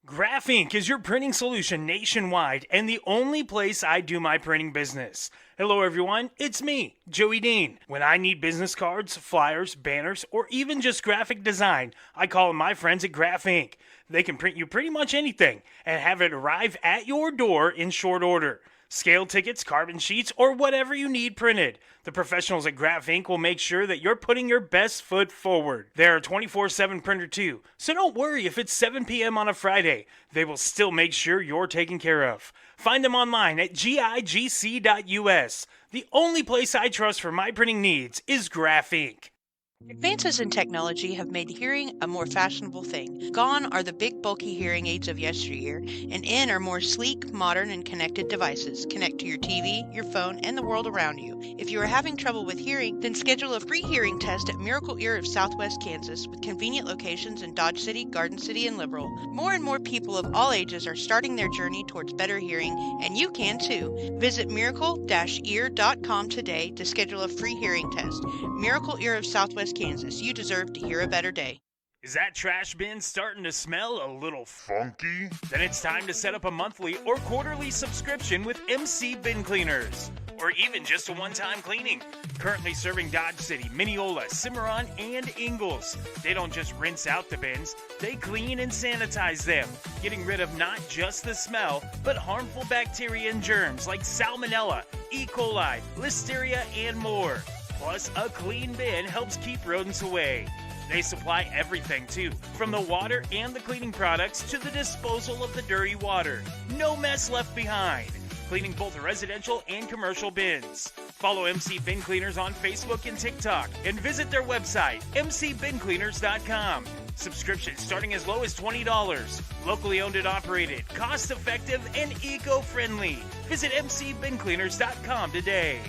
Graph Inc. is your printing solution nationwide and the only place I do my printing business. Hello, everyone. It's me, Joey Dean. When I need business cards, flyers, banners, or even just graphic design, I call my friends at Graph Inc. They can print you pretty much anything and have it arrive at your door in short order. Scale tickets, carbon sheets, or whatever you need printed. The professionals at Graph Inc. will make sure that you're putting your best foot forward. They're a 24/7 printer too, so don't worry if it's 7 p.m. on a Friday. They will still make sure you're taken care of. Find them online at gigc.us. The only place I trust for my printing needs is Graph Inc. Advances in technology have made hearing a more fashionable thing. Gone are the big, bulky hearing aids of yesteryear, and in are more sleek, modern, and connected devices. Connect to your TV, your phone, and the world around you. If you are having trouble with hearing, then schedule a free hearing test at Miracle Ear of Southwest Kansas with convenient locations in Dodge City, Garden City, and Liberal. More and more people of all ages are starting their journey towards better hearing, and you can too. Visit miracle-ear.com today to schedule a free hearing test. Miracle Ear of Southwest Kansas. You deserve to hear a better day. Is that trash bin starting to smell a little funky? Then it's time to set up a monthly or quarterly subscription with MC Bin Cleaners. Or even just a one-time cleaning. Currently serving Dodge City, Mineola, Cimarron, and Ingalls. They don't just rinse out the bins, they clean and sanitize them, getting rid of not just the smell, but harmful bacteria and germs like Salmonella, E. coli, Listeria, and more. Plus, a clean bin helps keep rodents away. They supply everything, too, from the water and the cleaning products to the disposal of the dirty water. No mess left behind. Cleaning both residential and commercial bins. Follow MC Bin Cleaners on Facebook and TikTok and visit their website, mcbincleaners.com. Subscriptions starting as low as $20. Locally owned and operated, cost-effective, and eco-friendly. Visit mcbincleaners.com today.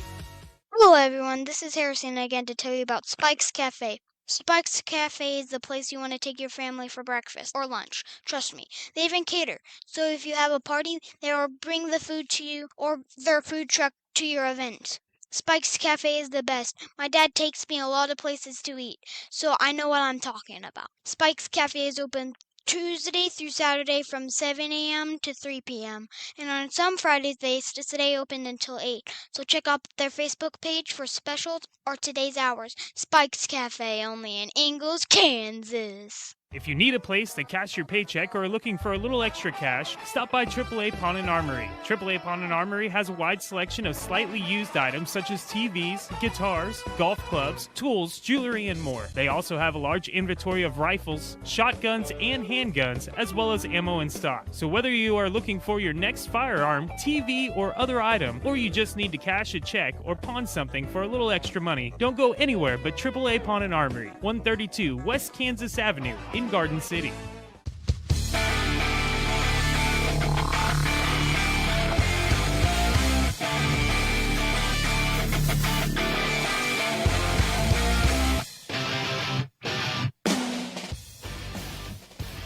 Hello everyone, this is Harrison again to tell you about Spike's Cafe. Spike's Cafe is the place you want to take your family for breakfast or lunch. Trust me, they even cater. So if you have a party, they will bring the food to you or their food truck to your event. Spike's Cafe is the best. My dad takes me a lot of places to eat, so I know what I'm talking about. Spike's Cafe is open Tuesday through Saturday from 7 a.m. to 3 p.m. And on some Fridays they stay open until 8. So check out their Facebook page for specials or today's hours. Spike's Cafe, only in Ingalls, Kansas. If you need a place to cash your paycheck or are looking for a little extra cash, stop by AAA Pawn and Armory. AAA Pawn and Armory has a wide selection of slightly used items such as TVs, guitars, golf clubs, tools, jewelry, and more. They also have a large inventory of rifles, shotguns, and handguns, as well as ammo in stock. So whether you are looking for your next firearm, TV, or other item, or you just need to cash a check or pawn something for a little extra money, don't go anywhere but AAA Pawn and Armory, 132 West Kansas Avenue in Garden City.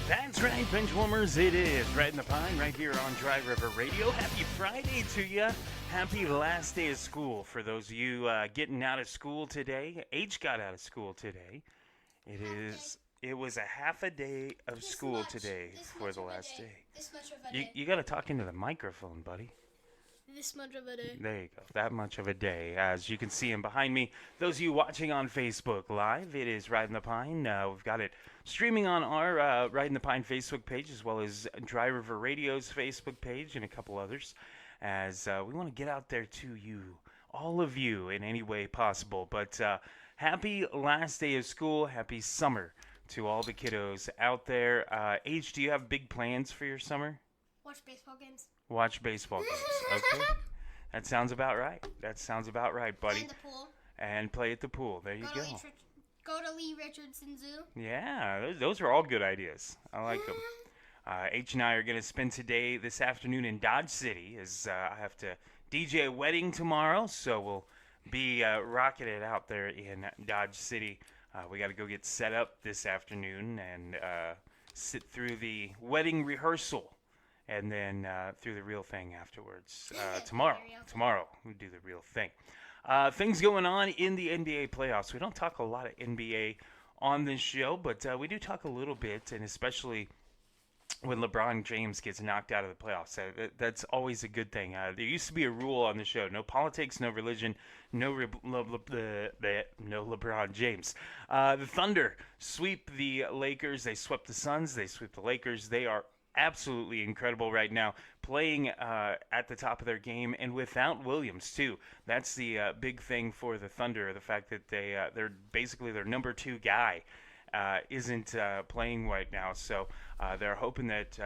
That's right, bench warmers, it is Ridin the Pine right here on Dry River Radio. Happy Friday to you. Happy last day of school for those of you getting out of school today. H got out of school today. It was a half a day of school today for the last day. This much of a day. You got to talk into the microphone, buddy. This much of a day. There you go. That much of a day. As you can see him behind me, those of you watching on Facebook Live, it is Ridin the Pine. We've got it streaming on our Ridin the Pine Facebook page, as well as Dry River Radio's Facebook page and a couple others, as we want to get out there to you, all of you, in any way possible. But happy last day of school. Happy summer to all the kiddos out there. H, do you have big plans for your summer? Watch baseball games. Watch baseball games. Okay. That sounds about right. That sounds about right, buddy. And the pool. And play at the pool. There you go. Go to Lee Richardson Zoo. Yeah, those are all good ideas. I like them. H and I are going to spend this afternoon in Dodge City, as I have to DJ a wedding tomorrow, so we'll be rocking it out there in Dodge City. We got to go get set up this afternoon and sit through the wedding rehearsal. And then through the real thing afterwards. Tomorrow we do the real thing. Things going on in the NBA playoffs. We don't talk a lot of NBA on this show, but we do talk a little bit, and especially when LeBron James gets knocked out of the playoffs. That's always a good thing. There used to be a rule on the show: no politics, no religion, no LeBron James. The Thunder sweep the Lakers. They swept the Suns. They sweep the Lakers. They are absolutely incredible right now, playing at the top of their game, and without Williams too. That's the big thing for the Thunder: the fact that they're basically their number 2 guy isn't playing right now. So they're hoping that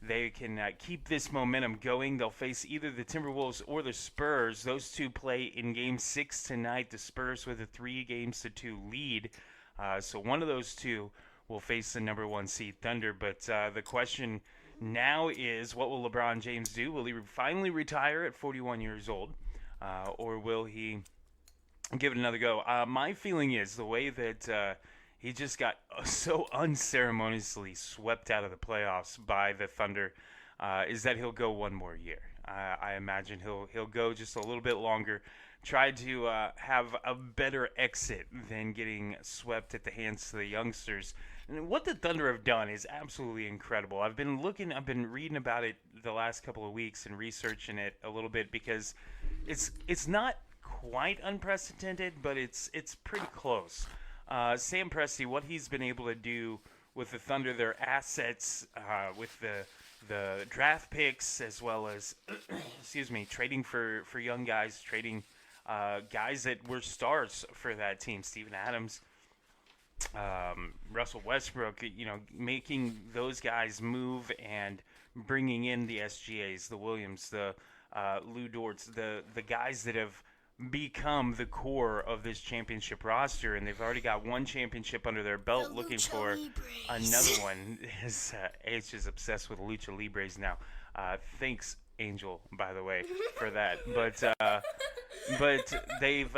they can keep this momentum going. They'll face either the Timberwolves or the Spurs. Those two play in Game 6 tonight. The Spurs with a 3-2 lead. So one of those two will face the number 1 seed Thunder. But the question now is, what will LeBron James do? Will he finally retire at 41 years old? Or will he give it another go? My feeling is the way that he just got so unceremoniously swept out of the playoffs by the Thunder is that he'll go one more year. I imagine he'll go just a little bit longer, try to have a better exit than getting swept at the hands of the youngsters. And what the Thunder have done is absolutely incredible. I've been reading about it the last couple of weeks and researching it a little bit because it's not quite unprecedented, but it's pretty close. Sam Presti, what he's been able to do with the Thunder, their assets, with the draft picks, as well as, trading for young guys, trading guys that were stars for that team, Steven Adams, Russell Westbrook, making those guys move and bringing in the SGAs, the Williams, the Lou Dorts, the guys that have become the core of this championship roster, and they've already got one championship under their belt, looking for another one. His H is obsessed with Lucha Libres now. Thanks, Angel, by the way, for that. But they've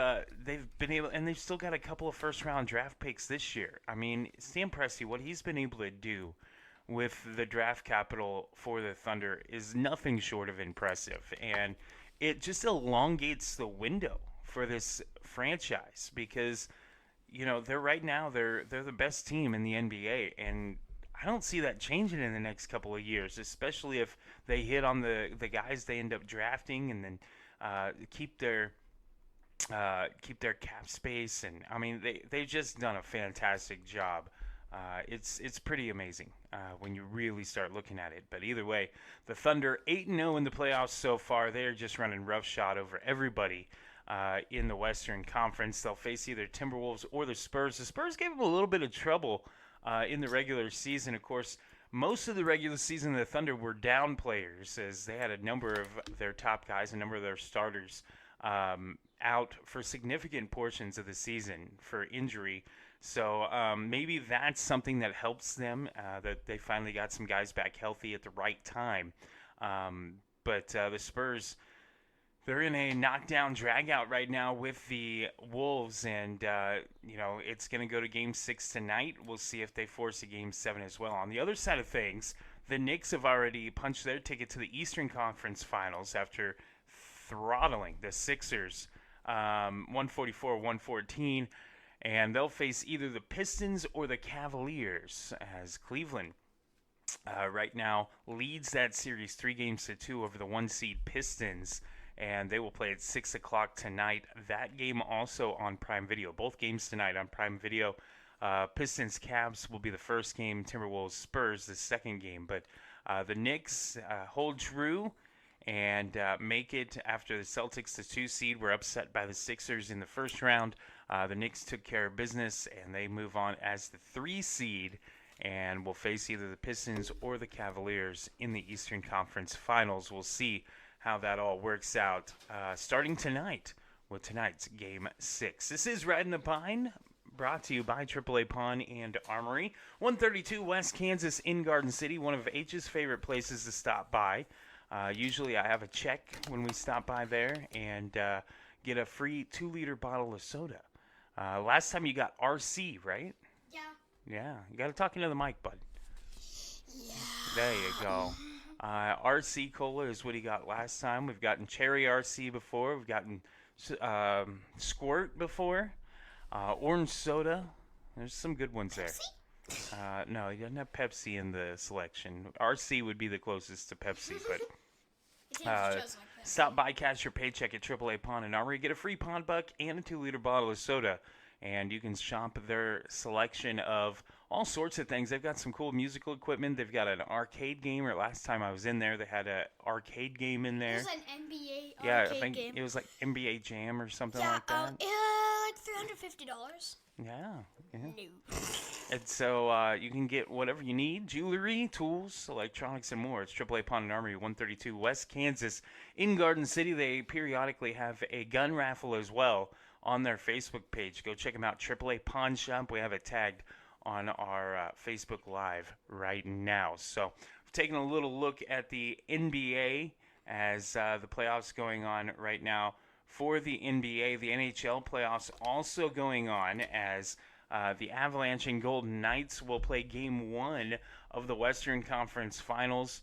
been able, and they've still got a couple of first-round draft picks this year. I mean, Sam Presti, what he's been able to do with the draft capital for the Thunder is nothing short of impressive, and it just elongates the window for this franchise because, they're the best team in the NBA, and I don't see that changing in the next couple of years, especially if they hit on the guys they end up drafting and then keep their cap space. And I mean, they've just done a fantastic job. It's pretty amazing when you really start looking at it. But either way, the Thunder 8-0 in the playoffs so far. They're just running roughshod over everybody in the Western Conference. They'll face either Timberwolves or the Spurs. The Spurs gave them a little bit of trouble in the regular season. Of course, most of the regular season, the Thunder were down players as they had a number of their top guys, a number of their starters out for significant portions of the season for injury. So maybe that's something that helps them, that they finally got some guys back healthy at the right time. But the Spurs, they're in a knockdown dragout right now with the Wolves, and it's going to go to Game 6 tonight. We'll see if they force a Game 7 as well. On the other side of things, the Knicks have already punched their ticket to the Eastern Conference Finals after throttling the Sixers 144-114. And they'll face either the Pistons or the Cavaliers, as Cleveland right now leads that series 3-2 over the 1-seed Pistons. And they will play at 6 o'clock tonight. That game also on Prime Video. Both games tonight on Prime Video. Pistons Cavs will be the first game. Timberwolves Spurs the second game. But the Knicks hold true and make it after the Celtics, the 2-seed, were upset by the Sixers in the first round. The Knicks took care of business, and they move on as the 3-seed and will face either the Pistons or the Cavaliers in the Eastern Conference Finals. We'll see how that all works out starting tonight with tonight's Game 6. This is Ridin the Pine, brought to you by AAA Pawn and Armory. 132 West Kansas in Garden City, one of H's favorite places to stop by. Usually I have a check when we stop by there and get a free 2-liter bottle of soda. Last time you got RC, right? Yeah. Yeah, you got to talk into the mic, bud. Yeah. There you go. RC Cola is what he got last time. We've gotten Cherry RC before. We've gotten Squirt before. Orange Soda. There's some good ones there. No, he doesn't have Pepsi in the selection. RC would be the closest to Pepsi, but It seems just like that. stop by, cash your paycheck at AAA Pond and Armory, get a free pond buck and a 2-liter bottle of soda, and you can shop their selection of all sorts of things. They've got some cool musical equipment. They've got an arcade game. Or last time I was in there, they had an arcade game in It there. was an NBA Yeah, arcade I think game. it was like NBA Jam or something Yeah, like that. like $350. Yeah. No. And so you can get whatever you need, jewelry, tools, electronics, and more. It's AAA Pond and Armory, 132 West Kansas in Garden City. They periodically have a gun raffle as well on their Facebook page. Go check them out, AAA Pawn Shop. We have it tagged on our Facebook Live right now. So we're taking a little look at the NBA as the playoffs going on right now. For the NBA, the NHL playoffs also going on as the Avalanche and Golden Knights will play Game 1 of the Western Conference Finals.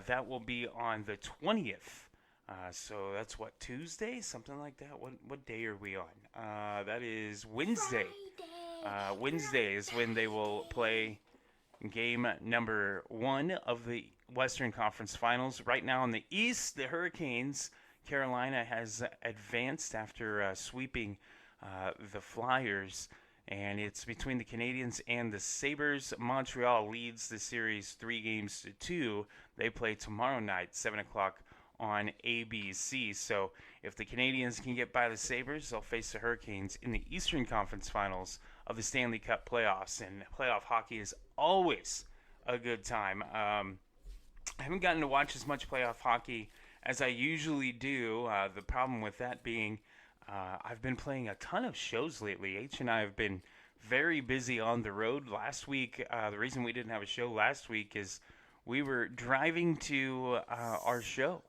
That will be on the 20th. So that's what, Tuesday? Something like that? What day are we on? That is Wednesday. Wednesday is when they will play game number 1 of the Western Conference Finals. Right now in the East, the Hurricanes, Carolina has advanced after sweeping the Flyers, and it's between the Canadiens and the Sabres. Montreal leads the series 3-2. They play tomorrow night, 7 o'clock on ABC. So if the Canadiens can get by the Sabres, they'll face the Hurricanes in the Eastern Conference Finals of the Stanley Cup playoffs. And playoff hockey is always a good time. I haven't gotten to watch as much playoff hockey as I usually do. The problem with that being I've been playing a ton of shows lately. H and I have been very busy on the road. Last week, the reason we didn't have a show last week is we were driving to our show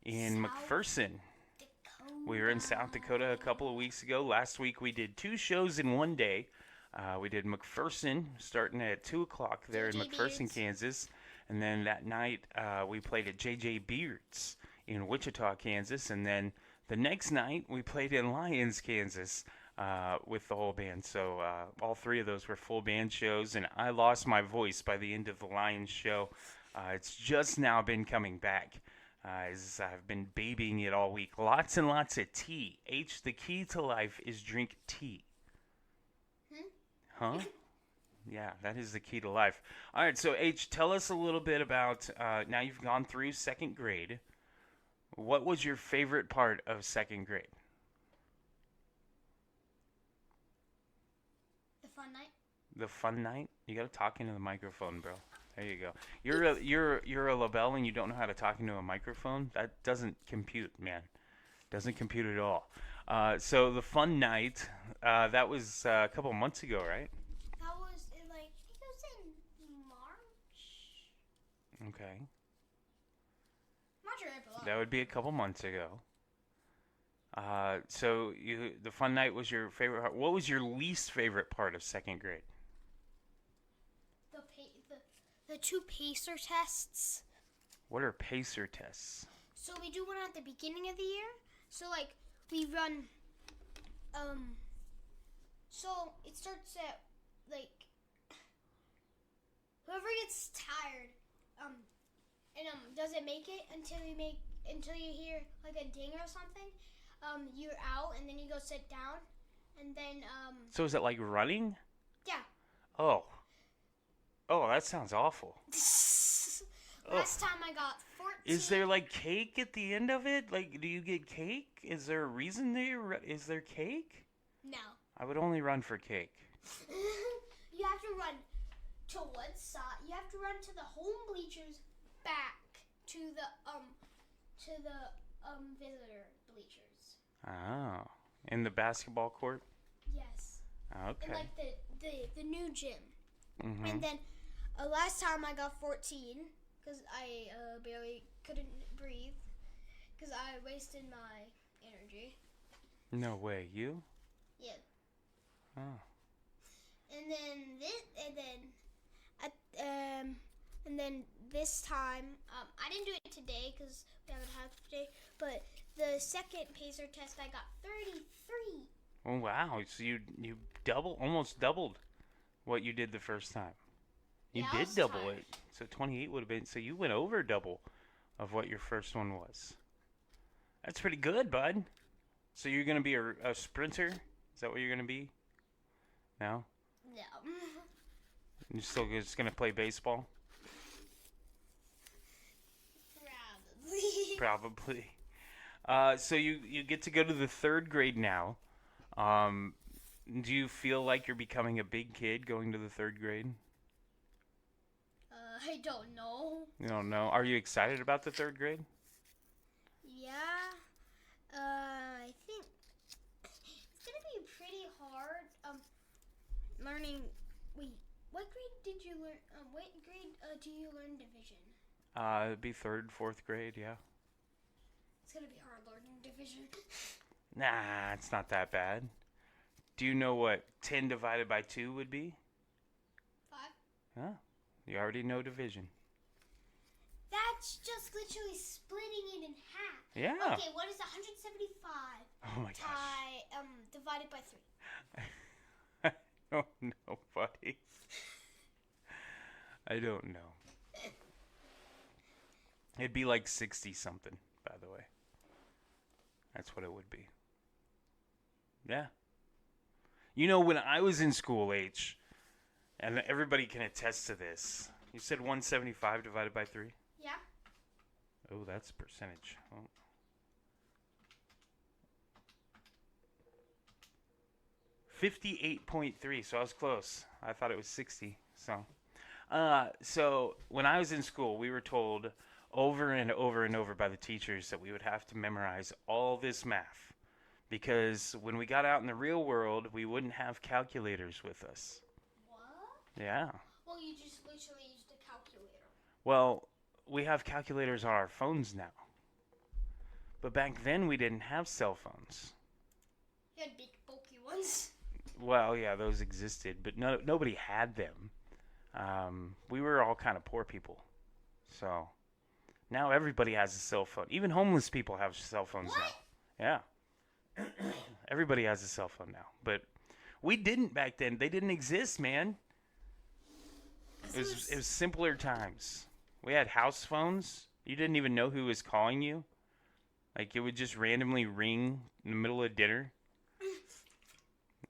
in McPherson. We were in South Dakota a couple of weeks ago. Last week we did 2 shows in one day. We did McPherson starting at 2 o'clock there in McPherson, Kansas. And then that night we played at J.J. Beard's in Wichita, Kansas. And then the next night we played in Lyons, Kansas with the whole band. So all 3 of those were full band shows. And I lost my voice by the end of the Lyons show. It's just now been coming back. As I've been babying it all week. Lots and lots of tea. H, the key to life is drink tea. Huh? Yeah, that is the key to life. All right, so H, tell us a little bit about, now you've gone through 2nd grade. What was your favorite part of 2nd grade? The fun night. The fun night? You got to talk into the microphone, bro. There you go. You're a LaBelle and you don't know how to talk into a microphone? That doesn't compute, man. Doesn't compute at all. So the fun night, that was a couple months ago, right? That was in I think it was in March. Okay. March or April. That would be a couple months ago. So the fun night was your favorite part. What was your least favorite part of 2nd grade? The 2 pacer tests. What are pacer tests? So we do one at the beginning of the year. So we run. So it starts at whoever gets tired, doesn't make it until you hear like a ding or something. You're out, and then you go sit down, and then. So is it like running? Yeah. Oh, that sounds awful. Last time I got 14. Is there like cake at the end of it? Like, do you get cake? Is there a reason is there cake? No. I would only run for cake. You have to run to one side. You have to run to the home bleachers, back to the visitor bleachers. Oh, in the basketball court? Yes. Okay. And the new gym. Mm-hmm. And then last time I got 14 because I barely couldn't breathe because I wasted my energy. No way, you? Yeah. Oh. And then this time I didn't do it today because we haven't had it today. But the second pacer test I got 33. Oh wow! So you almost doubled what you did the first time. You Yeah, I did was double tired. it. So 28 would have been, so you went over double of what your first one was. That's pretty good, bud. So you're going to be a sprinter? Is that what you're going to be? No? No. You're still just going to play baseball? Probably. Probably. So you get to go to the third grade now. Do you feel like you're becoming a big kid going to the third grade? I don't know. You don't know. Are you excited about the third grade? Yeah. I think it's gonna be pretty hard. Learning. Wait, what grade did you learn? What grade do you learn division? It'd be third, fourth grade, yeah. It's gonna be hard learning division. Nah, it's not that bad. Do you know what 10 divided by 2 would be? 5. Huh? You already know division. That's just literally splitting it in half. Yeah. Okay, what is 175 Oh my gosh. Divided by 3? Oh no, buddy. I don't know. It'd be like 60 something, by the way. That's what it would be. Yeah. You know, when I was in school, H, and everybody can attest to this, you said 175 divided by 3? Yeah. Oh, that's percentage. Oh. .3, so I was close. I thought it was 60. So when I was in school, we were told over and over and over by the teachers that we would have to memorize all this math because when we got out in the real world, we wouldn't have calculators with us. What? Yeah. Well, you just literally used a calculator. Well, we have calculators on our phones now. But back then, we didn't have cell phones. You had big, bulky ones. Well, yeah, those existed, but nobody had them. We were all kind of poor people. So now everybody has a cell phone. Even homeless people have cell phones What? now. Yeah. Everybody has a cell phone now. But we didn't back then. They didn't exist, man. It was simpler times. We had house phones. You didn't even know who was calling you. Like, it would just randomly ring in the middle of dinner.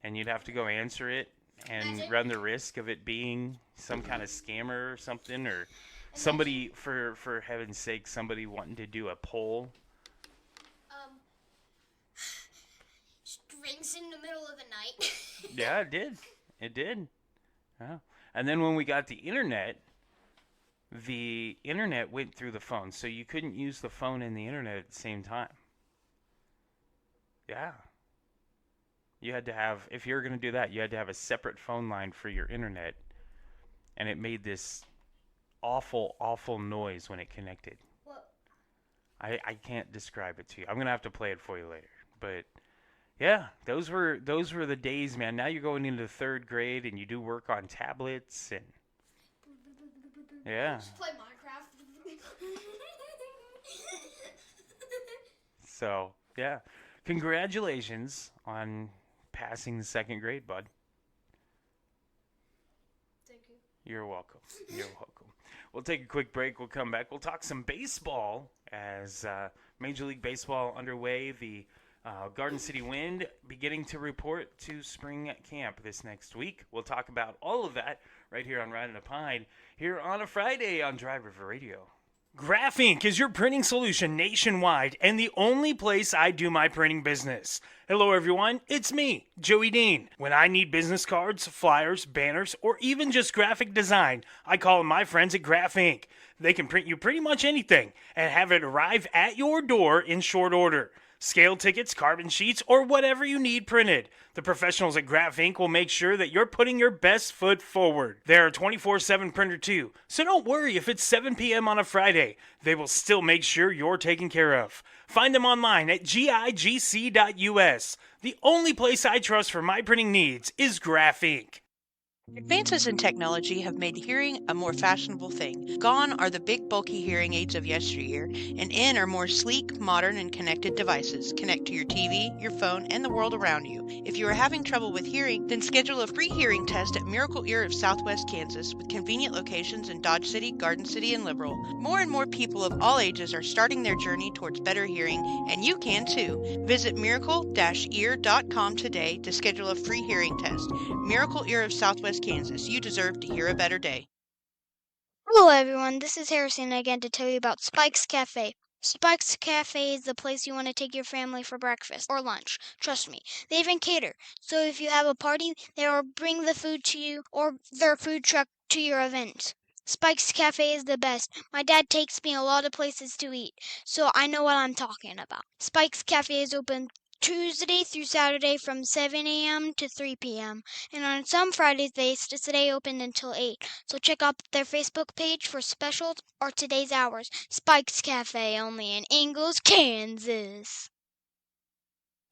And you'd have to go answer it and run the risk of it being some kind of scammer or something. Or somebody, for heaven's sake, somebody wanting to do a poll. Just rings in the middle of the night. Yeah, it did. It did. Yeah. And then when we got the internet went through the phone. So you couldn't use the phone and the internet at the same time. Yeah. You had to have, if you were going to do that, you had to have a separate phone line for your internet. And it made this awful, awful noise when it connected. What? I can't describe it to you. I'm going to have to play it for you later. But yeah, those were the days, man. Now you're going into third grade and you do work on tablets and yeah. Just play Minecraft. So, yeah. Congratulations on passing the second grade, bud. Thank you. You're welcome. You're welcome. We'll take a quick break. We'll come back. We'll talk some baseball as Major League Baseball underway. The Garden City Wind beginning to report to spring camp this next week. We'll talk about all of that right here on Ridin a Pine here on a Friday on Drive River Radio. Graph Inc. is your printing solution nationwide and the only place I do my printing business. Hello everyone, it's me, Joey Dean. When I need business cards, flyers, banners, or even just graphic design, I call my friends at Graph Inc. They can print you pretty much anything and have it arrive at your door in short order. Scale tickets, carbon sheets, or whatever you need printed. The professionals at Graph Inc. will make sure that you're putting your best foot forward. They're a 24/7 printer too, so don't worry if it's 7 p.m. on a Friday. They will still make sure you're taken care of. Find them online at gigc.us. The only place I trust for my printing needs is Graph Inc. Advances in technology have made hearing a more fashionable thing. Gone are the big, bulky hearing aids of yesteryear, and in are more sleek, modern, and connected devices. Connect to your TV, your phone, and the world around you. If you are having trouble with hearing, then schedule a free hearing test at Miracle Ear of Southwest Kansas with convenient locations in Dodge City, Garden City, and Liberal. More and more people of all ages are starting their journey towards better hearing, and you can too. Visit miracle-ear.com today to schedule a free hearing test. Miracle Ear of Southwest Kansas. You deserve to hear a better day. Hello, everyone. This is Harrison again to tell you about Spike's Cafe. Spike's Cafe is the place you want to take your family for breakfast or lunch. Trust me, they even cater. So if you have a party, they will bring the food to you or their food truck to your event. Spike's Cafe is the best. My dad takes me a lot of places to eat, so I know what I'm talking about. Spike's Cafe is open Tuesday through Saturday from 7 a.m. to 3 p.m. And on some Fridays they stay open until 8. So check out their Facebook page for specials or today's hours. Spike's Cafe, only in Ingalls, Kansas.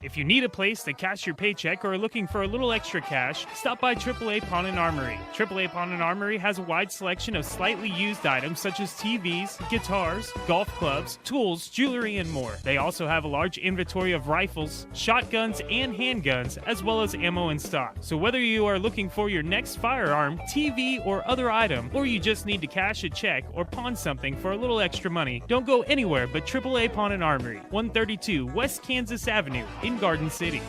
If you need a place to cash your paycheck or are looking for a little extra cash, stop by AAA Pawn and Armory. AAA Pawn and Armory has a wide selection of slightly used items such as TVs, guitars, golf clubs, tools, jewelry, and more. They also have a large inventory of rifles, shotguns, and handguns, as well as ammo in stock. So whether you are looking for your next firearm, TV, or other item, or you just need to cash a check or pawn something for a little extra money, don't go anywhere but AAA Pawn and Armory, 132 West Kansas Avenue in Garden City.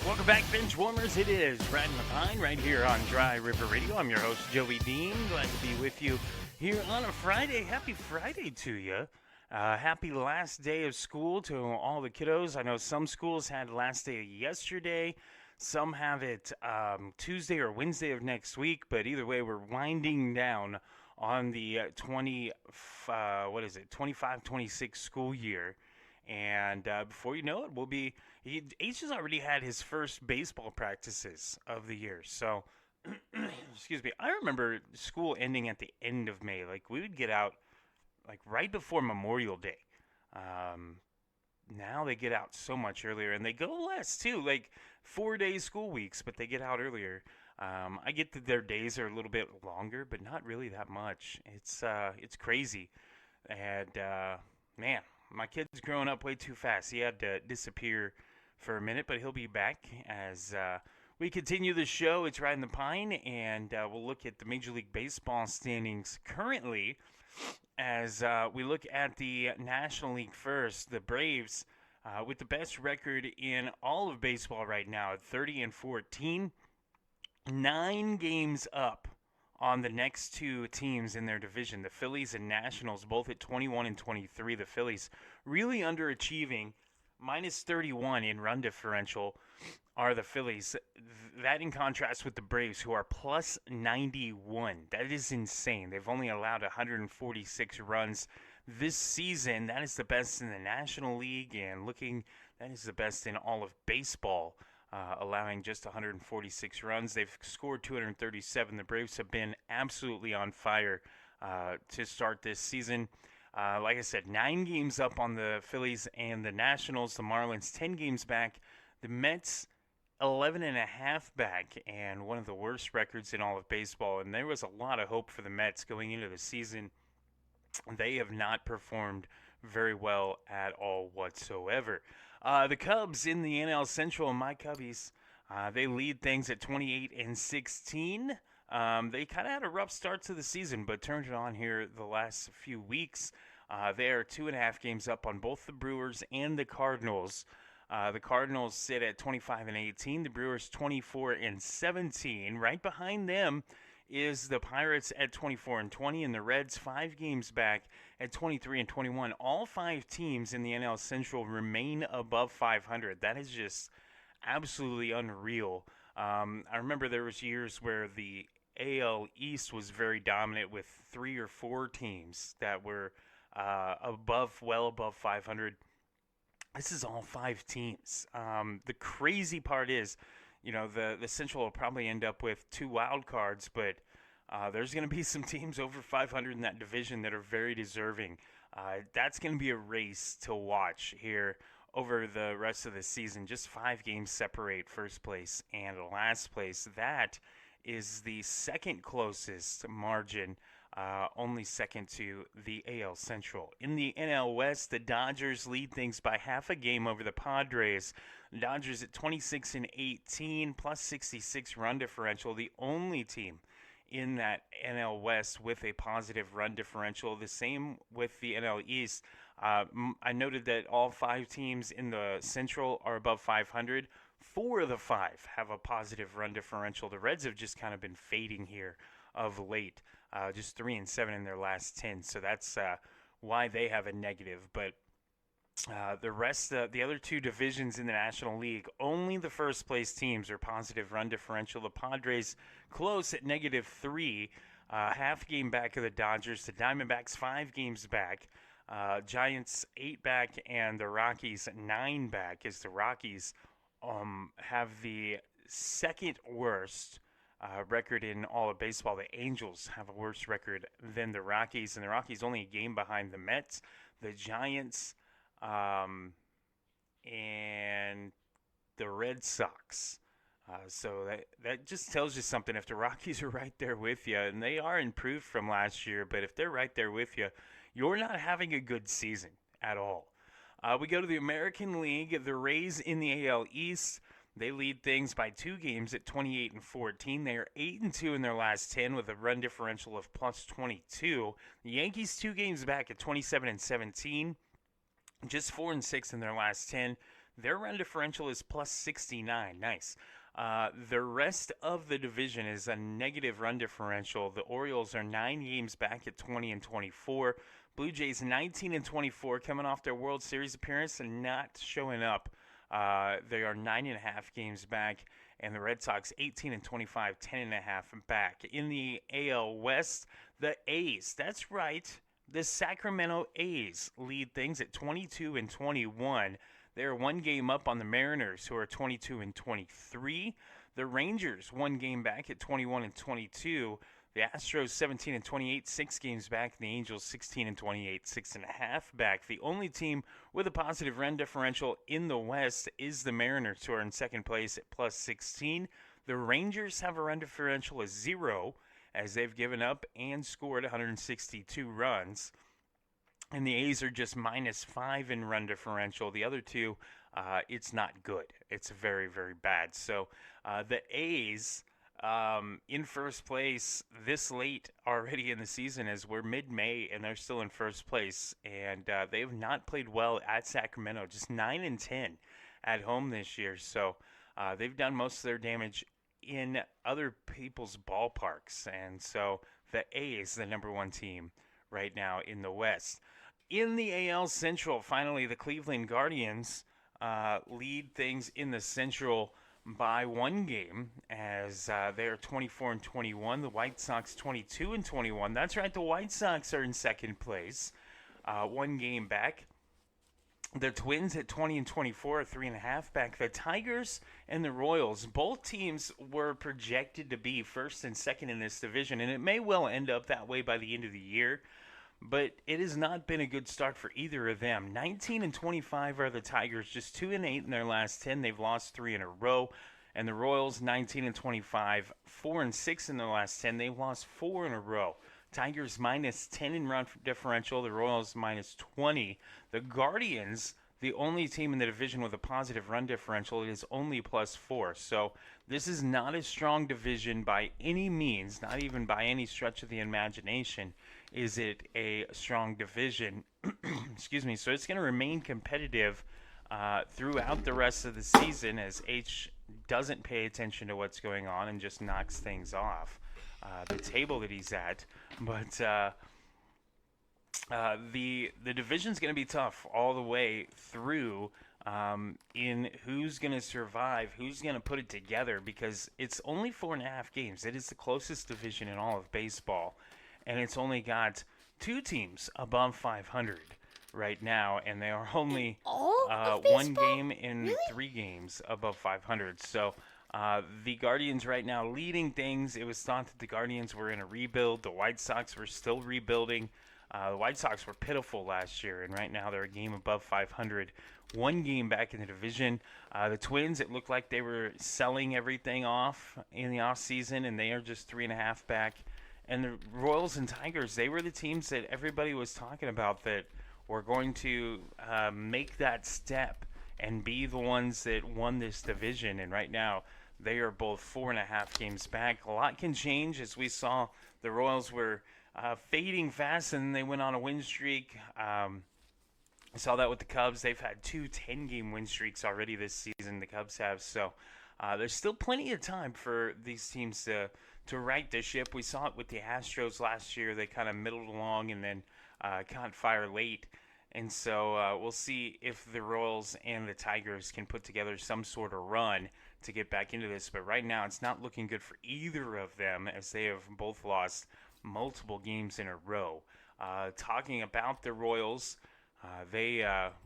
Welcome back, bench warmers. It is Ridin the Pine right here on Dry River Radio. I'm your host, Joey Dean. Glad to be with you here on a Friday. Happy Friday to you. Happy last day of school to all the kiddos. I know some schools had last day yesterday. Some have it Tuesday or Wednesday of next week. But either way, we're winding down on the 25-26 school year. And before you know it, H has already had his first baseball practices of the year. So, excuse me, I remember school ending at the end of May. Like, we would get out, like, right before Memorial Day. Now they get out so much earlier, and they go less, too. Like, 4-day school weeks, but they get out earlier. I get that their days are a little bit longer, but not really that much. It's crazy. And, man, my kid's growing up way too fast. He had to disappear for a minute, but he'll be back as we continue the show. It's Ridin the Pine, and we'll look at the Major League Baseball standings currently as we look at the National League first. The Braves, with the best record in all of baseball right now at 30-14, 9 games up on the next two teams in their division, the Phillies and Nationals, both at 21-23. The Phillies really underachieving, minus 31 in run differential are the Phillies. That in contrast with the Braves, who are plus 91. That is insane. They've only allowed 146 runs this season. That is the best in the National League, and that is the best in all of baseball. Allowing just 146 runs. They've scored 237. The Braves have been absolutely on fire to start this season. Like I said, 9 games up on the Phillies and the Nationals. The Marlins 10 games back. The Mets 11.5 back, and one of the worst records in all of baseball. And there was a lot of hope for the Mets going into the season. They have not performed very well at all whatsoever. The Cubs in the NL Central, my Cubbies, they lead things at 28-16. They kind of had a rough start to the season, but turned it on here the last few weeks. They are 2.5 games up on both the Brewers and the Cardinals. The Cardinals sit at 25-18. The Brewers 24-17. Right behind them is the Pirates at 24-20, and the Reds 5 games back at 23-21. All 5 teams in the NL Central remain above 500. That is just absolutely unreal. I remember there was years where the AL East was very dominant with 3 or 4 teams that were well above 500. This is all 5 teams. The crazy part is, the Central will probably end up with 2 wild cards, but There's going to be some teams over 500 in that division that are very deserving. That's going to be a race to watch here over the rest of the season. Just 5 games separate first place and last place. That is the second closest margin, only second to the AL Central. In the NL West, the Dodgers lead things by half a game over the Padres. The Dodgers at 26-18, plus 66 run differential, the only team in that NL West with a positive run differential. The same with the NL East. I noted that all 5 teams in the Central are above 500. 4 of the 5 have a positive run differential. The Reds have just kind of been fading here of late, just 3-7 in their last 10. So that's why they have a negative. But the rest, the other 2 divisions in the National League, only the first place teams are positive run differential. The Padres close at -3, half game back of the Dodgers. The Diamondbacks 5 games back. Giants 8 back, and the Rockies 9 back, as the Rockies have the second worst record in all of baseball. The Angels have a worse record than the Rockies, and the Rockies only a game behind the Mets, the Giants, and the Red Sox. So that just tells you something. If the Rockies are right there with you, and they are improved from last year, but if they're right there with you, you're not having a good season at all. We go to the American League. The Rays in the AL East, they lead things by 2 games at 28-14. They are 8-2 in their last 10 with a run differential of plus 22. The Yankees 2 games back at 27-17, just 4-6 in their last 10. Their run differential is plus 69. Nice. The rest of the division is a negative run differential. The Orioles are 9 games back at 20-24. Blue Jays 19-24, coming off their World Series appearance and not showing up. They are 9.5 games back, and the Red Sox 18-25, 10.5 back. In the AL West, the A's, that's right, the Sacramento A's lead things at 22-21. They're 1 game up on the Mariners, who are 22-23. The Rangers 1 game back at 21-22. The Astros 17-28, 6 games back. The Angels 16-28, 6.5 back. The only team with a positive run differential in the West is the Mariners, who are in second place at plus 16. The Rangers have a run differential of 0, as they've given up and scored 162 runs. And the A's are just -5 in run differential. The other 2, it's not good. It's very, very bad. So the A's in first place this late already in the season, as we're mid-May and they're still in first place. And they have not played well at Sacramento, just 9-10 at home this year. So they've done most of their damage in other people's ballparks. And so the A's, the number 1 team right now in the West. In the AL Central, finally, the Cleveland Guardians lead things in the Central by 1 game, as they are 24-21. The White Sox 22-21. That's right, the White Sox are in second place, 1 game back. The Twins at 20-24 are 3.5 back. The Tigers and the Royals, both teams were projected to be first and second in this division, and it may well end up that way by the end of the year. But it has not been a good start for either of them. 19-25 are the Tigers, just 2-8 in their last 10. They've lost 3 in a row. And the Royals, 19-25, 4-6 in their last 10. They've lost 4 in a row. Tigers -10 in run differential. The Royals -20. The Guardians, the only team in the division with a positive run differential, is only +4. So this is not a strong division by any means, not even by any stretch of the imagination. Is it a strong division? Excuse me. So it's going to remain competitive throughout the rest of the season, as H doesn't pay attention to what's going on and just knocks things off the table that he's at. But the division's going to be tough all the way through in who's going to survive, who's going to put it together, because it's only 4.5 games. It is the closest division in all of baseball. And it's only got 2 teams above 500 right now, and they are only 1 game in 3 games above 500. So The Guardians right now leading things. It was thought that the Guardians were in a rebuild. The White Sox were still rebuilding. The White Sox were pitiful last year, and right now they're a game above 500. One game back in the division. The Twins, it looked like they were selling everything off in the offseason, and they are just 3.5 back. And the Royals and Tigers, they were the teams that everybody was talking about that were going to make that step and be the ones that won this division. And right now, they are both 4.5 games back. A lot can change, as we saw the Royals were fading fast, and they went on a win streak. I saw that with the Cubs. They've had 2 10-game win streaks already this season, the Cubs have. So there's still plenty of time for these teams to right the ship. We saw it with the Astros last year. They kind of middled along and then caught fire late. And so we'll see if the Royals and the Tigers can put together some sort of run to get back into this. But right now, it's not looking good for either of them, as they have both lost multiple games in a row. Talking about the Royals, they,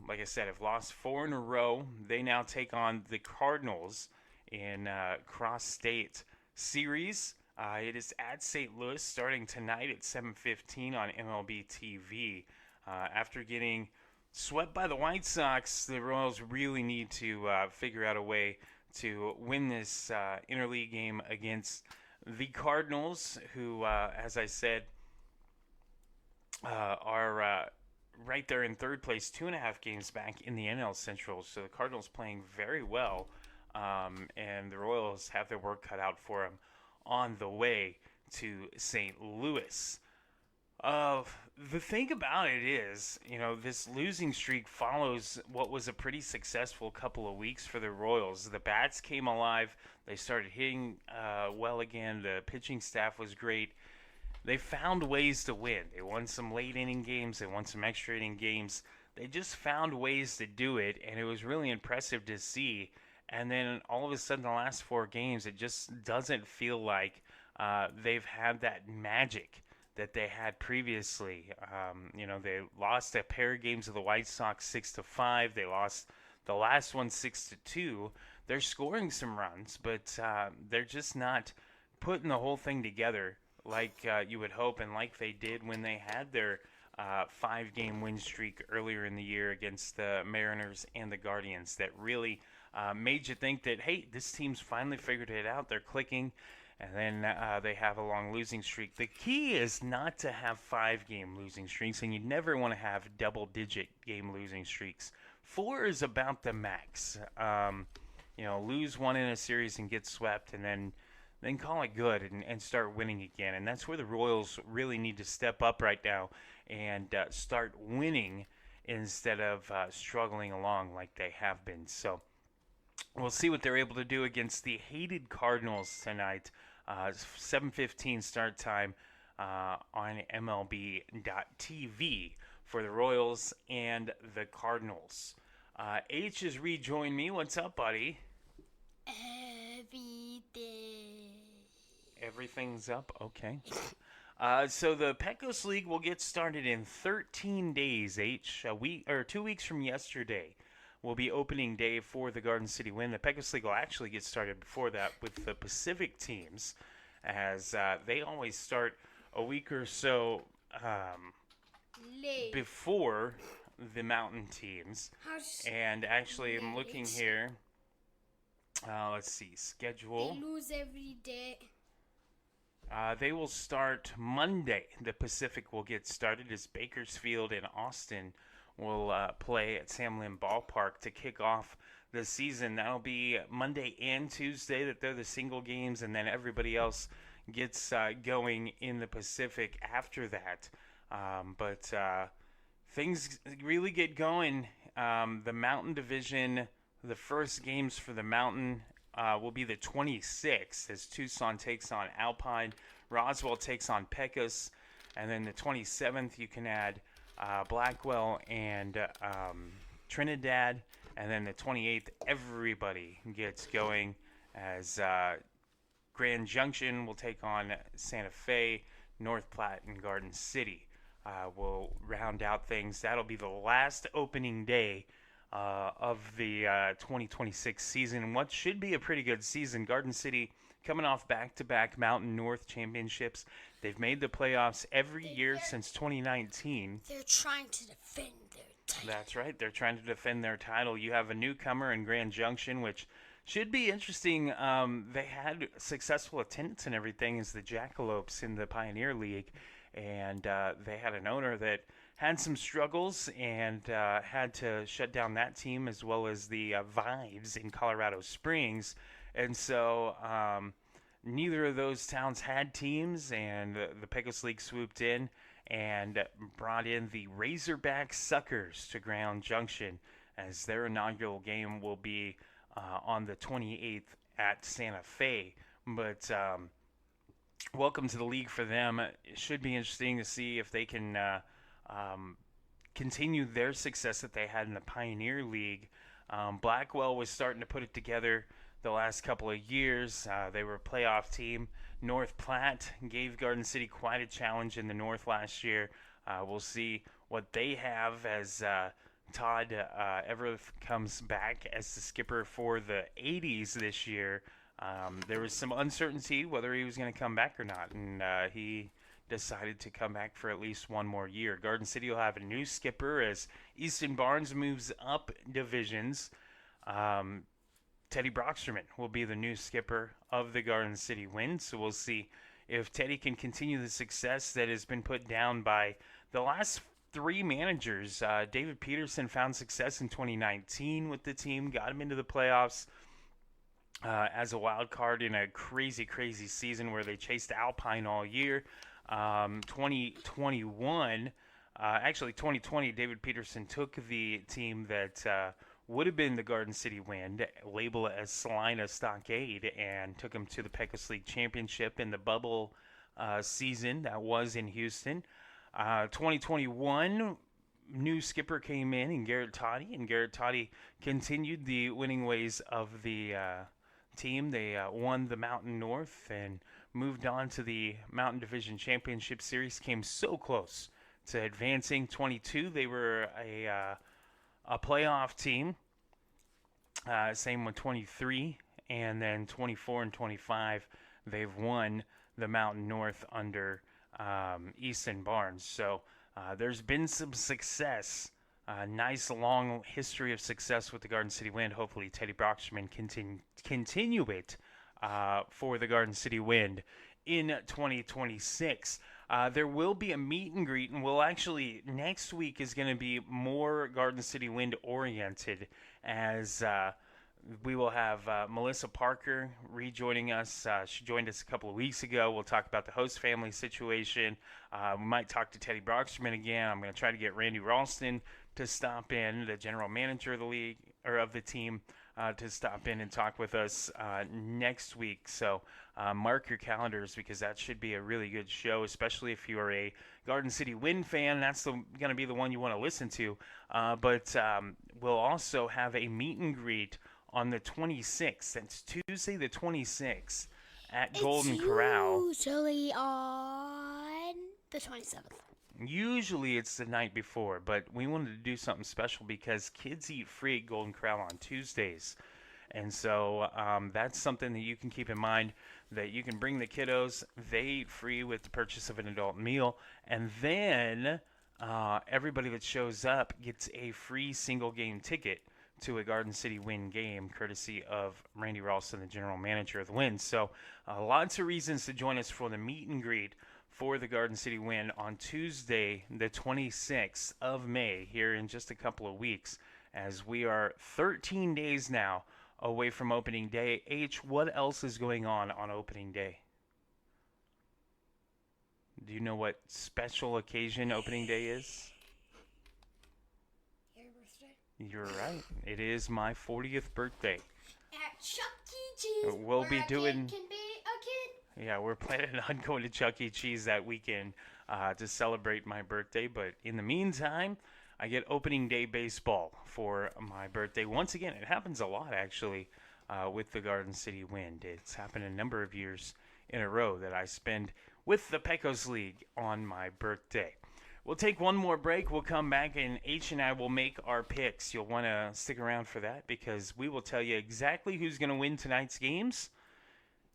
like I said, have lost 4 in a row. They now take on the Cardinals in cross-state series. It is at St. Louis starting tonight at 7:15 on MLB TV. After getting swept by the White Sox, the Royals really need to figure out a way to win this interleague game against the Cardinals, who, as I said, are right there in third place, 2.5 games back in the NL Central. So the Cardinals playing very well, and the Royals have their work cut out for them on the way to St. Louis. The thing about it is, this losing streak follows what was a pretty successful couple of weeks for the Royals. The bats came alive. They started hitting well again. The pitching staff was great. They found ways to win. They won some late inning games. They won some extra inning games. They just found ways to do it, and it was really impressive to see. And then all of a sudden, the last 4 games, it just doesn't feel like they've had that magic that they had previously. They lost a pair of games to the White Sox 6-5. They lost the last one 6-2. They're scoring some runs, but they're just not putting the whole thing together like you would hope, and like they did when they had their 5-game win streak earlier in the year against the Mariners and the Guardians. That really made you think that, hey, this team's finally figured it out. They're clicking. And then they have a long losing streak. The key is not to have 5-game losing streaks, and you never want to have double-digit game losing streaks. 4 is about the max. Lose 1 in a series and get swept, and then call it good and start winning again. And that's where the Royals really need to step up right now and start winning instead of struggling along like they have been. So we'll see what they're able to do against the hated Cardinals tonight. 7:15 start time on MLB.TV for the Royals and the Cardinals. H has rejoined me. What's up, buddy? Everything's up? Okay. So the Pecos League will get started in 13 days, H. 2 weeks from yesterday will be opening day for the Garden City Wind. The Pecos League will actually get started before that with the Pacific teams, as they always start a week or so before the Mountain teams. And actually, I'm looking here. Let's see, schedule. They lose every day. They will start Monday. The Pacific will get started as Bakersfield and Austin will play at Sam Lynn Ballpark to kick off the season. That'll be Monday and Tuesday that they're the single games, and then everybody else gets going in the Pacific after that. But things really get going. The Mountain Division, the first games for the Mountain will be the 26th as Tucson takes on Alpine, Roswell takes on Pecos, and then the 27th you can add Blackwell and Trinidad, and then the 28th everybody gets going as Grand Junction will take on Santa Fe, North Platte, and Garden City will round out things. That'll be the last opening day of the 2026 season. What should be a pretty good season. Garden City coming off back-to-back Mountain North championships. They've made the playoffs every year since 2019. They're trying to defend their title. That's right. They're trying to defend their title. You have a newcomer in Grand Junction, which should be interesting. They had successful attendance and everything as the Jackalopes in the Pioneer League, and they had an owner that had some struggles and had to shut down that team as well as the Vibes in Colorado Springs. And so neither of those towns had teams, and the Pecos League swooped in and brought in the Razorback Suckers to Grand Junction as their inaugural game will be on the 28th at Santa Fe. But welcome to the league for them. It should be interesting to see if they can continue their success that they had in the Pioneer League. Blackwell was starting to put it together the last couple of years. They were a playoff team. North Platte gave Garden City quite a challenge in the North last year. We'll see what they have as Todd Everett comes back as the skipper for the 80s this year. There was some uncertainty whether he was going to come back or not, and he decided to come back for at least one more year. Garden City will have a new skipper as Easton Barnes moves up divisions. Teddy Brocksterman will be the new skipper of the Garden City Wind, so we'll see if Teddy can continue the success that has been put down by the last three managers. David Peterson found success in 2019 with the team, got him into the playoffs as a wild card in a crazy, crazy season where they chased Alpine all year. 2021, actually 2020, David Peterson took the team that would have been the Garden City Wind, label it as Salina Stockade, and took them to the Pecos League Championship in the bubble season that was in Houston. 2021, new skipper came in Garrett Toddy, and Garrett Toddy continued the winning ways of the team. They won the Mountain North and moved on to the Mountain Division Championship Series, came so close to advancing. 22, they were a playoff team. Same with 23, and then 24 and 25, they've won the Mountain North under Easton Barnes. So there's been some success, nice long history of success with the Garden City Wind. Hopefully Teddy Brocksterman continue it for the Garden City Wind in 2026. There will be a meet and greet, and we'll actually, next week is going to be more Garden City Wind oriented, as we will have Melissa Parker rejoining us. She joined us a couple of weeks ago. We'll talk about the host family situation. We might talk to Teddy Brocksterman again. I'm going to try to get Randy Ralston to stop in, the general manager of the league, or of the team, to stop in and talk with us next week. So mark your calendars, because that should be a really good show, especially if you are a Garden City Wind fan. That's going to be the one you want to listen to. But we'll also have a meet and greet on the 26th. That's Tuesday the 26th at Golden Corral. Usually on the 27th. Usually it's the night before, but we wanted to do something special because kids eat free at Golden Corral on Tuesdays. And so that's something that you can keep in mind, that you can bring the kiddos. They eat free with the purchase of an adult meal. And then everybody that shows up gets a free single game ticket to a Garden City Wind game, courtesy of Randy Ralston, the general manager of the Wind. So lots of reasons to join us for the meet and greet for the Garden City Wind on Tuesday, the 26th of May, here in just a couple of weeks, as we are 13 days now away from opening day. H, what else is going on opening day? Do you know what special occasion opening day is? Your birthday? You're right. It is my 40th birthday. At Chuck E. Cheese. We'll be doing... Can be a kid. Yeah, we're planning on going to Chuck E. Cheese that weekend to celebrate my birthday. But in the meantime, I get opening day baseball for my birthday. Once again, it happens a lot, actually, with the Garden City Wind. It's happened a number of years in a row that I spend with the Pecos League on my birthday. We'll take one more break. We'll come back, and H and I will make our picks. You'll want to stick around for that because we will tell you exactly who's going to win tonight's games.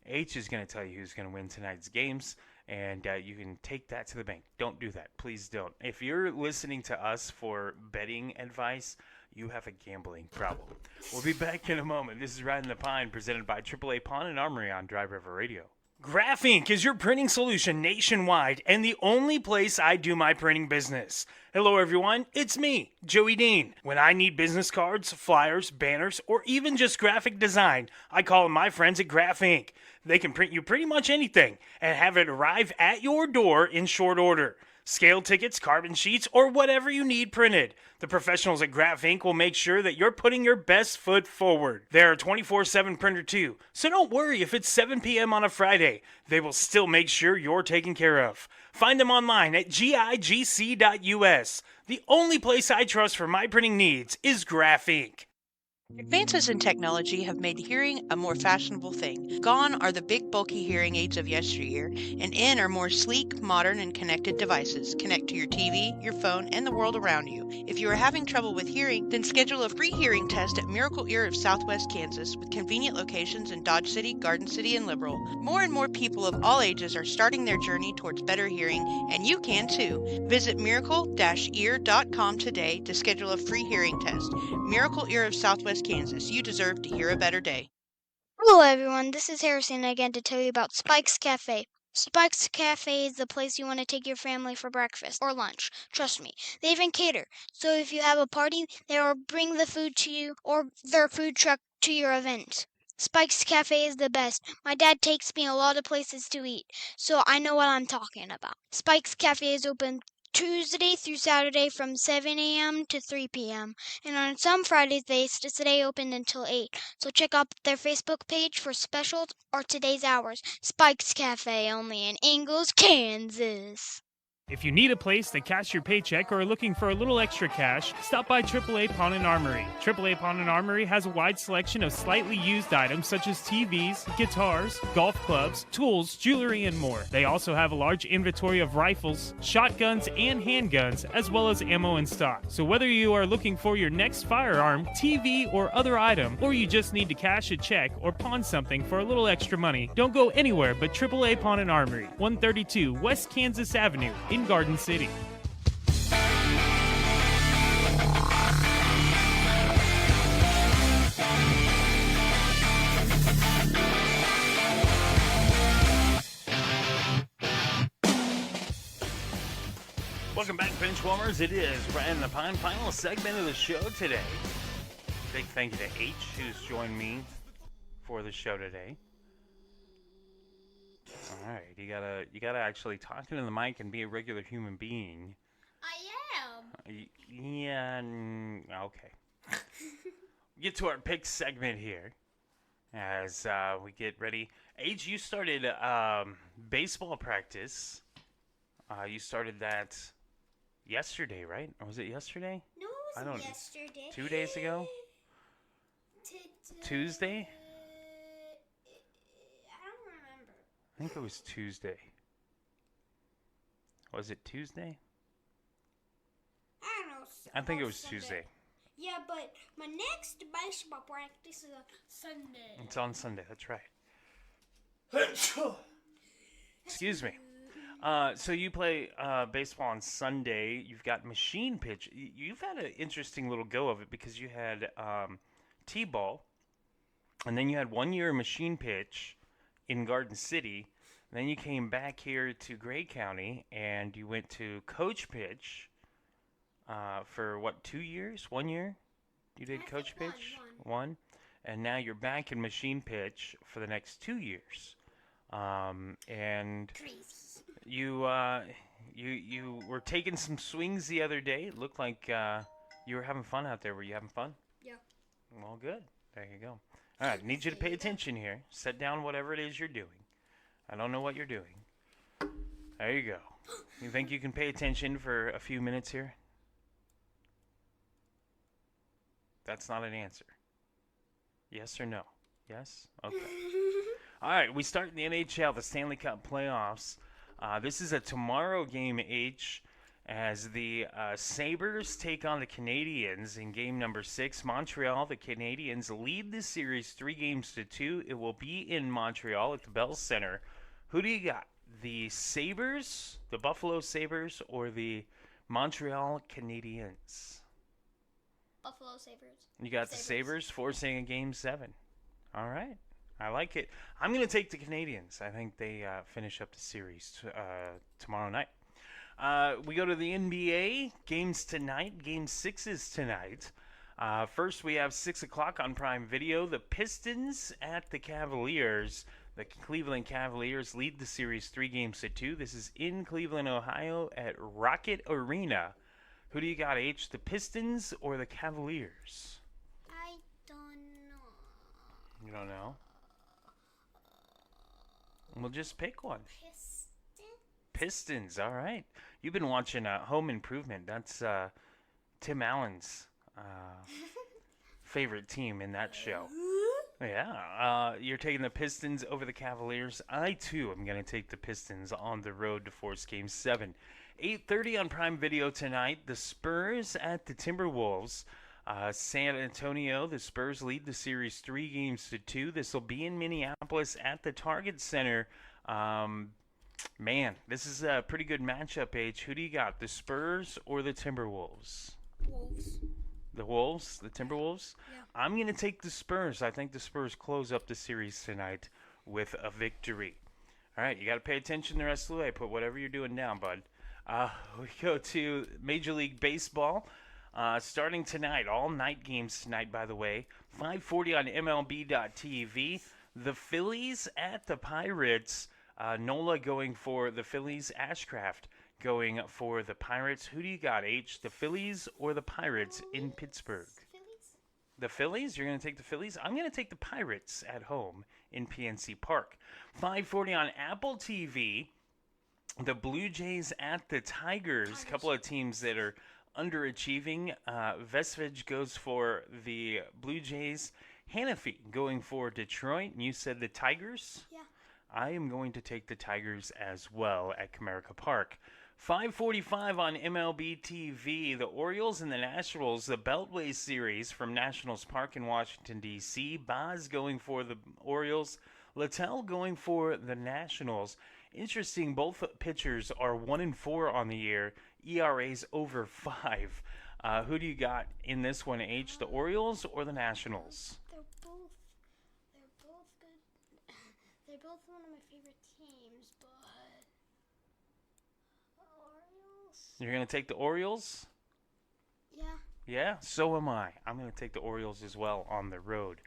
H is going to tell you who's going to win tonight's games, and you can take that to the bank. Don't do that. Please don't. If you're listening to us for betting advice, you have a gambling problem. We'll be back in a moment. This is Ridin the Pine, presented by AAA Pawn and Armory on Dry River Radio. Graph Inc. is your printing solution nationwide and the only place I do my printing business. Hello, everyone. It's me, Joey Dean. When I need business cards, flyers, banners, or even just graphic design, I call on my friends at Graph Inc. They can print you pretty much anything and have it arrive at your door in short order. Scale tickets, carbon sheets, or whatever you need printed. The professionals at Graph Inc. will make sure that you're putting your best foot forward. They're a 24/7 printer too, so don't worry if it's 7 p.m. on a Friday. They will still make sure you're taken care of. Find them online at gigc.us. The only place I trust for my printing needs is Graph Inc. Advances in technology have made hearing a more fashionable thing. Gone are the big, bulky hearing aids of yesteryear, and in are more sleek, modern, and connected devices. Connect to your TV, your phone, and the world around you. If you are having trouble with hearing, then schedule a free hearing test at Miracle Ear of Southwest Kansas with convenient locations in Dodge City, Garden City, and Liberal. More and more people of all ages are starting their journey towards better hearing, and you can too. Visit miracle-ear.com today to schedule a free hearing test. Miracle Ear of Southwest Kansas. You deserve to hear a better day. Hello, everyone. This is Harrison again to tell you about Spike's Cafe. Spike's Cafe is the place you want to take your family for breakfast or lunch. Trust me, they even cater. So if you have a party, they will bring the food to you or their food truck to your event. Spike's Cafe is the best. My dad takes me a lot of places to eat, so I know what I'm talking about. Spike's Cafe is open Tuesday through Saturday from 7 a.m. to 3 p.m. And on some Fridays, they stay open until 8. So check out their Facebook page for specials or today's hours. Spike's Cafe, only in Ingalls, Kansas. If you need a place to cash your paycheck or are looking for a little extra cash, stop by AAA Pawn and Armory. AAA Pawn and Armory has a wide selection of slightly used items such as TVs, guitars, golf clubs, tools, jewelry, and more. They also have a large inventory of rifles, shotguns, and handguns, as well as ammo in stock. So whether you are looking for your next firearm, TV, or other item, or you just need to cash a check or pawn something for a little extra money, don't go anywhere but AAA Pawn and Armory, 132 West Kansas Avenue in Garden City. Welcome back, Benchwarmers. It is Ridin the Pine, final segment of the show today. Big thank you to H, who's joined me for the show today. All right, you gotta actually talk into the mic and be a regular human being. I am. Yeah, okay. Get to our pick segment here as we get ready. H, you started baseball practice. You started that yesterday, right? Or was it yesterday? No, it wasn't yesterday. 2 days ago? Tuesday? I don't remember. I think it was Tuesday. Was it Tuesday? I don't know. I think it was Sunday. Tuesday. Yeah, but my next baseball practice is on Sunday. It's on Sunday, that's right. Excuse me. So you play baseball on Sunday. You've got machine pitch. You've had an interesting little go of it because you had T-ball, and then you had 1 year machine pitch in Garden City. Then you came back here to Gray County, and you went to coach pitch for, 2 years? 1 year? You did coach pitch? One. And now you're back in machine pitch for the next 2 years. And you were taking some swings the other day. It looked like you were having fun out there. Were you having fun? Yeah. Well, good. There you go. All right, need you to pay attention here. Set down whatever it is you're doing. I don't know what you're doing. There you go. You think you can pay attention for a few minutes here? That's not an answer. Yes or no? Yes? Okay. All right, we start in the NHL, the Stanley Cup playoffs. This is a tomorrow game, H, as the Sabres take on the Canadiens in game number 6. Montreal, the Canadiens lead the series 3-2. It will be in Montreal at the Bell Center. Who do you got? The Sabres, the Buffalo Sabres, or the Montreal Canadiens? Buffalo Sabres. You got the Sabres forcing a game 7. All right. I like it. I'm going to take the Canadiens. I think they finish up the series tomorrow night. We go to the NBA. Games tonight. Game 6 is tonight. First, we have 6 o'clock on Prime Video. The Pistons at the Cavaliers. The Cleveland Cavaliers lead the series 3-2. This is in Cleveland, Ohio at Rocket Arena. Who do you got, H? The Pistons or the Cavaliers? I don't know. You don't know? We'll just pick one. Pistons, all right. You've been watching Home Improvement. That's Tim Allen's favorite team in that show. Yeah. You're taking the Pistons over the Cavaliers. I, too, am going to take the Pistons on the road to force Game 7. 8:30 on Prime Video tonight. The Spurs at the Timberwolves. San Antonio, the Spurs lead the series 3-2. This will be in Minneapolis at the Target Center. Man, this is a pretty good matchup, H. Who do you got, the Spurs or the Timberwolves? Wolves. The Wolves? The Timberwolves? Yeah. I'm going to take the Spurs. I think the Spurs close up the series tonight with a victory. All right, you got to pay attention the rest of the way. Put whatever you're doing down, bud. We go to Major League Baseball. Starting tonight, all night games tonight, by the way. 5:40 on MLB.tv. The Phillies at the Pirates. Nola going for the Phillies. Ashcraft going for the Pirates. Who do you got, H? The Phillies or the Pirates in Pittsburgh? Phillies. The Phillies? You're going to take the Phillies? I'm going to take the Pirates at home in PNC Park. 5:40 on Apple TV. The Blue Jays at the Tigers. A couple of teams that are underachieving. Vesvig goes for the Blue Jays. Hanafi going for Detroit. And you said the Tigers? Yeah. I am going to take the Tigers as well at Comerica Park. 5:45 on MLB TV. The Orioles and the Nationals, the Beltway Series from Nationals Park in Washington, D.C. Baz going for the Orioles. Littell going for the Nationals. Interesting, both pitchers are 1-4 on the year. ERAs over 5. Who do you got in this one, H? The Orioles or the Nationals? They're both good. They're both one of my favorite teams, but Orioles. You're going to take the Orioles? Yeah. Yeah, so am I. I'm going to take the Orioles as well on the road.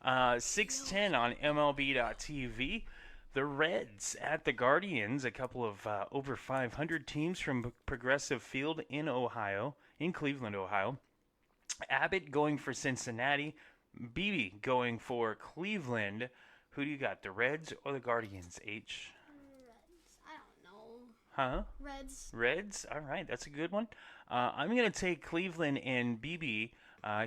6:10 on MLB.tv. The Reds at the Guardians, a couple of over 500 teams from Progressive Field in Cleveland, Ohio. Abbott going for Cincinnati. Beebe going for Cleveland. Who do you got, the Reds or the Guardians, H? Reds. I don't know. Huh? Reds. Reds? All right, that's a good one. I'm going to take Cleveland and Beebe.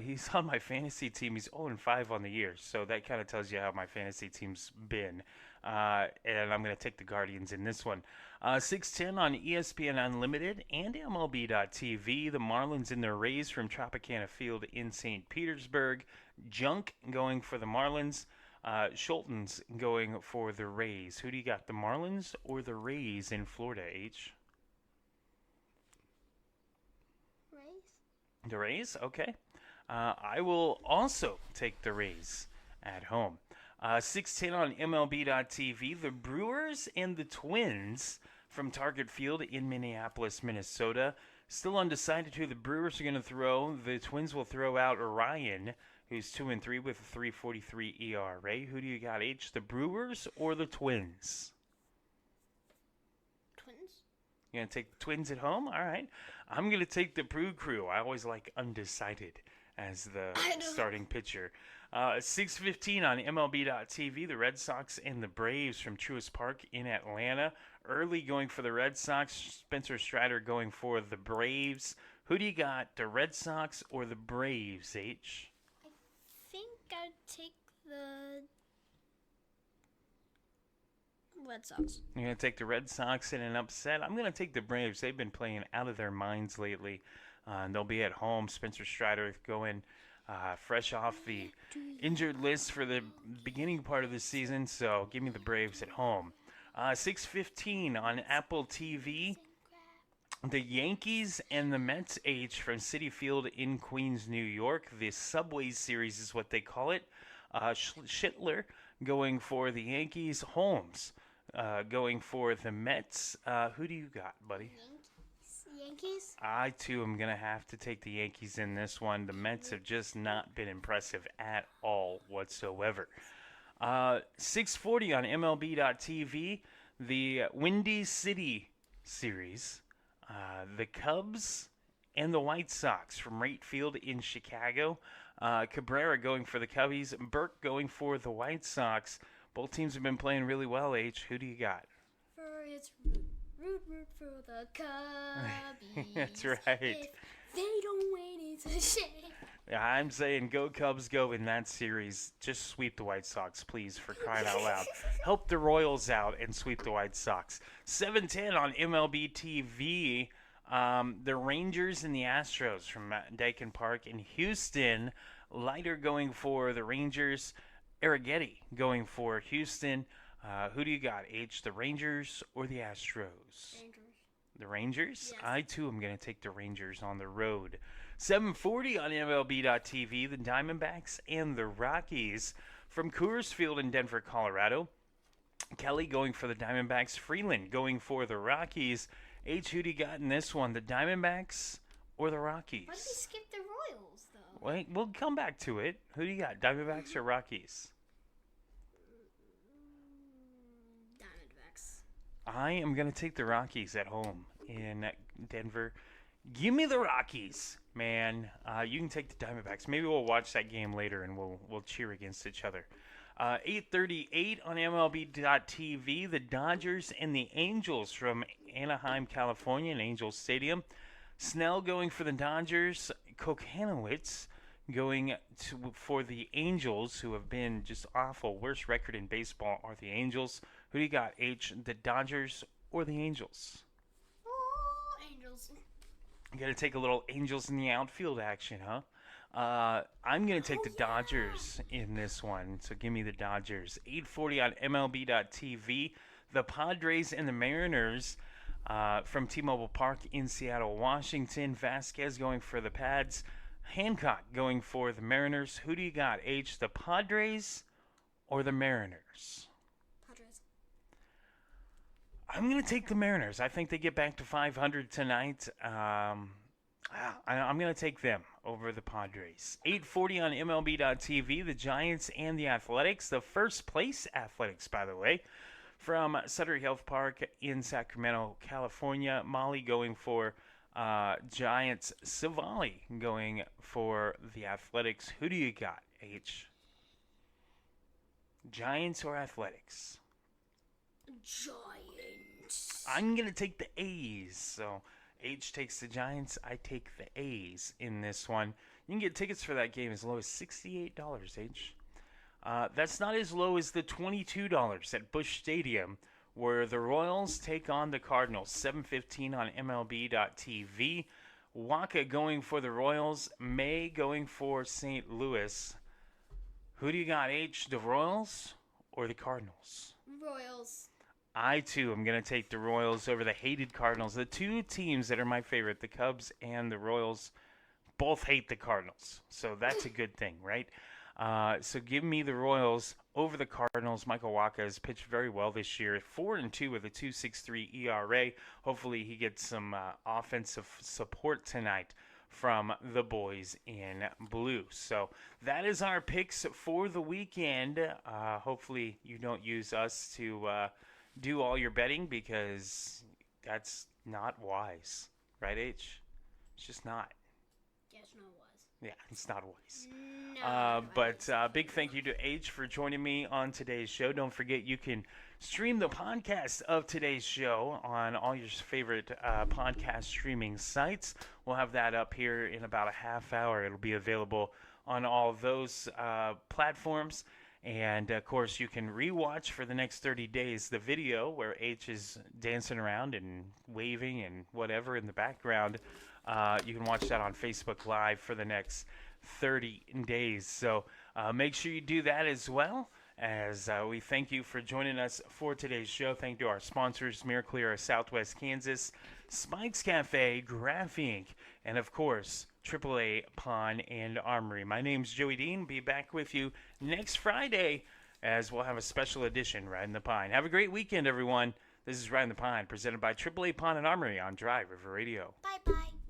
He's on my fantasy team. He's 0-5 on the year, so that kind of tells you how my fantasy team's been. And I'm going to take the Guardians in this one. 6:10 on ESPN Unlimited and MLB.tv. The Marlins and the Rays from Tropicana Field in St. Petersburg. Junk going for the Marlins. Schulten's going for the Rays. Who do you got, the Marlins or the Rays in Florida, H? Rays. The Rays? Okay. I will also take the Rays at home. 6:10 on MLB.tv. The Brewers and the Twins from Target Field in Minneapolis, Minnesota. Still undecided who the Brewers are going to throw. The Twins will throw out Ryan, who's 2-3 with a 3.43 ERA. Who do you got, H? The Brewers or the Twins? Twins. You're going to take the Twins at home? All right. I'm going to take the Brew Crew. I always like undecided as the starting pitcher. 6:15 on MLB.tv. The Red Sox and the Braves from Truist Park in Atlanta. Early going for the Red Sox. Spencer Strider going for the Braves. Who do you got, the Red Sox or the Braves, H? I think I'd take the Red Sox. You're going to take the Red Sox in an upset. I'm going to take the Braves. They've been playing out of their minds lately. And they'll be at home. Spencer Strider going fresh off the injured list for the beginning part of the season. So give me the Braves at home. 6:15 on Apple TV. The Yankees and the Mets from Citi Field in Queens, New York. The Subway Series is what they call it. Schittler going for the Yankees. Holmes going for the Mets. Who do you got, buddy? Yankees? I, too, am going to have to take the Yankees in this one. The Mets have just not been impressive at all whatsoever. 6:40 on MLB.TV. The Windy City Series. The Cubs and the White Sox from Wright Field in Chicago. Cabrera going for the Cubbies. Burke going for the White Sox. Both teams have been playing really well, H. Who do you got? It's root for the Cubbies. That's right. If they don't win, it's a shame. Yeah, I'm saying go Cubs, go in that series. Just sweep the White Sox, please, for crying out loud. Help the Royals out and sweep the White Sox. 7:10 on MLB TV. The Rangers and the Astros from Dakin Park in Houston. Leiter going for the Rangers. Arrighetti going for Houston. Who do you got, H? The Rangers or the Astros? Rangers. The Rangers? Yes. I, too, am going to take the Rangers on the road. 7:40 on MLB.TV. The Diamondbacks and the Rockies from Coors Field in Denver, Colorado. Kelly going for the Diamondbacks. Freeland going for the Rockies. H, who do you got in this one? The Diamondbacks or the Rockies? Why did we skip the Royals, though? Wait, we'll come back to it. Who do you got? Diamondbacks or Rockies? Diamondbacks. I am going to take the Rockies at home in Denver. Give me the Rockies, man. You can take the Diamondbacks. Maybe we'll watch that game later and we'll cheer against each other. 8:38 on MLB.TV. The Dodgers and the Angels from Anaheim, California, in Angels Stadium. Snell going for the Dodgers. Kokhanowitz going for the Angels, who have been just awful. Worst record in baseball are the Angels. Who do you got, H? The Dodgers or the Angels? Oh, Angels. You got to take a little Angels in the outfield action, huh? I'm going to take the Dodgers in this one, so give me the Dodgers. 8:40 on MLB.TV. The Padres and the Mariners from T-Mobile Park in Seattle, Washington. Vasquez going for the Pads. Hancock going for the Mariners. Who do you got, H? The Padres or the Mariners? Padres. I'm going to take the Mariners. I think they get back to 500 tonight. I'm going to take them over the Padres. 8:40 on MLB.TV. The Giants and the Athletics. The first place Athletics, by the way, from Sudbury Health Park in Sacramento, California. Molly going for Giants. Savali going for the Athletics. Who do you got, H? Giants or Athletics? Giants. I'm going to take the A's. So H takes the Giants. I take the A's in this one. You can get tickets for that game as low as $68, H. That's not as low as the $22 at Busch Stadium, where the Royals take on the Cardinals. 7:15 on MLB.TV. Waka going for the Royals. May going for St. Louis. Who do you got, H? The Royals or the Cardinals? Royals. I, too, am going to take the Royals over the hated Cardinals. The two teams that are my favorite, the Cubs and the Royals, both hate the Cardinals. So that's a good thing, right? So give me the Royals over the Cardinals. Michael Waka has pitched very well this year. 4-2 with a 2.63 ERA. Hopefully he gets some offensive support tonight from the boys in blue. So that is our picks for the weekend. Hopefully you don't use us to do all your betting, because that's not wise. Right, H? It's just not. Yeah, it's not wise. Yeah, it's not wise. No. But big thank you to H for joining me on today's show. Don't forget you can stream the podcast of today's show on all your favorite podcast streaming sites. We'll have that up here in about a half hour. It'll be available on all those platforms. And, of course, you can rewatch for the next 30 days the video where H is dancing around and waving and whatever in the background. You can watch that on Facebook Live for the next 30 days. So make sure you do that as well. As we thank you for joining us for today's show. Thank you to our sponsors, Miracle Southwest Kansas, Spikes Cafe, Graph Inc., and, of course, AAA Pond and Armory. My name's Joey Dean. Be back with you next Friday as we'll have a special edition, Ridin the Pine. Have a great weekend, everyone. This is Ridin the Pine, presented by AAA Pond and Armory on Drive River Radio. Bye-bye.